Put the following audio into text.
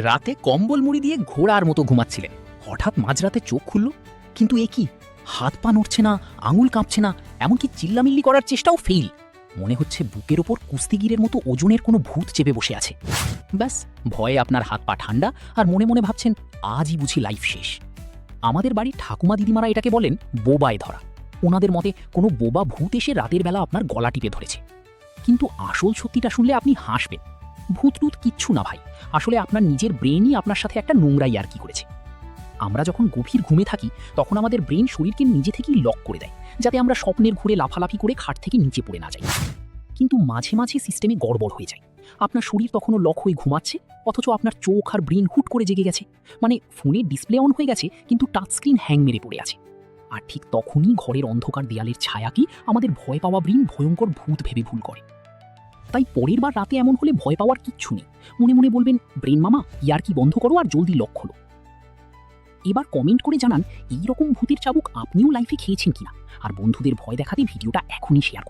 রাতে কম্বল মুড়ি দিয়ে ঘোড়ার মতো ঘুমাচ্ছিলেন, হঠাৎ মাঝরাতে চোখ খুলল, কিন্তু এ কি, হাত পা নড়ছে না, আঙুল কাঁপছে না, এমনকি চিল্লামিল্লি করার চেষ্টাও ফেল। মনে হচ্ছে বুকের ওপর কুস্তিগিরের মতো ওজনের কোনো ভূত চেপে বসে আছে। ব্যাস, ভয়ে আপনার হাত পা ঠান্ডা, আর মনে মনে ভাবছেন আজই বুঝি লাইফ শেষ। আমাদের বাড়ির ঠাকুমা দিদিমারা এটাকে বলেন বোবায় ধরা। ওনাদের মতে কোনো বোবা ভূত এসে রাতের বেলা আপনার গলা টিপে ধরেছে। কিন্তু আসল সত্যিটা শুনলে আপনি হাসবেন। ভূত টুত কিচ্ছু না ভাই, আসলে আপনার নিজের ব্রেনই আপনার সাথে একটা নোংরা ইয়ার্কি করেছে। আমরা যখন গভীর ঘুমে থাকি তখন আমাদের ব্রেন শরীরকে নিজে থেকেই লক করে দেয়, যাতে আমরা স্বপ্নের ঘুরে লাফালাফি করে খাট থেকে নিচে পড়ে না যাই। কিন্তু মাঝে মাঝে সিস্টেমে গড়বড় হয়ে যায়। আপনার শরীর তখনও লক হয়ে ঘুমাচ্ছে, অথচ আপনার চোখ আর ব্রেন হুট করে জেগে গেছে। মানে ফোনের ডিসপ্লে অন হয়ে গেছে, কিন্তু টাচ স্ক্রিন হ্যাং মেরে পড়ে আছে। আর ঠিক তখনই ঘরের অন্ধকার দেয়ালের ছায়াকে আমাদের ভয় পাওয়া ব্রেন ভয়ঙ্কর ভূত ভেবে ভুল করে। তাই পরের বার রাতে এমন হলে ভয় পাওয়ার কিচ্ছু নেই। মনে মনে বলবেন, ব্রেন মামা ইয়ার্কি বন্ধ করো আর জলদি লক খোলো। এবার কমেন্ট করে জানান এইরকম ভূতের চাবুক আপনিও লাইফে খেয়েছেন কিনা, আর বন্ধুদের ভয় দেখাতে ভিডিওটা এখনই শেয়ার করুন।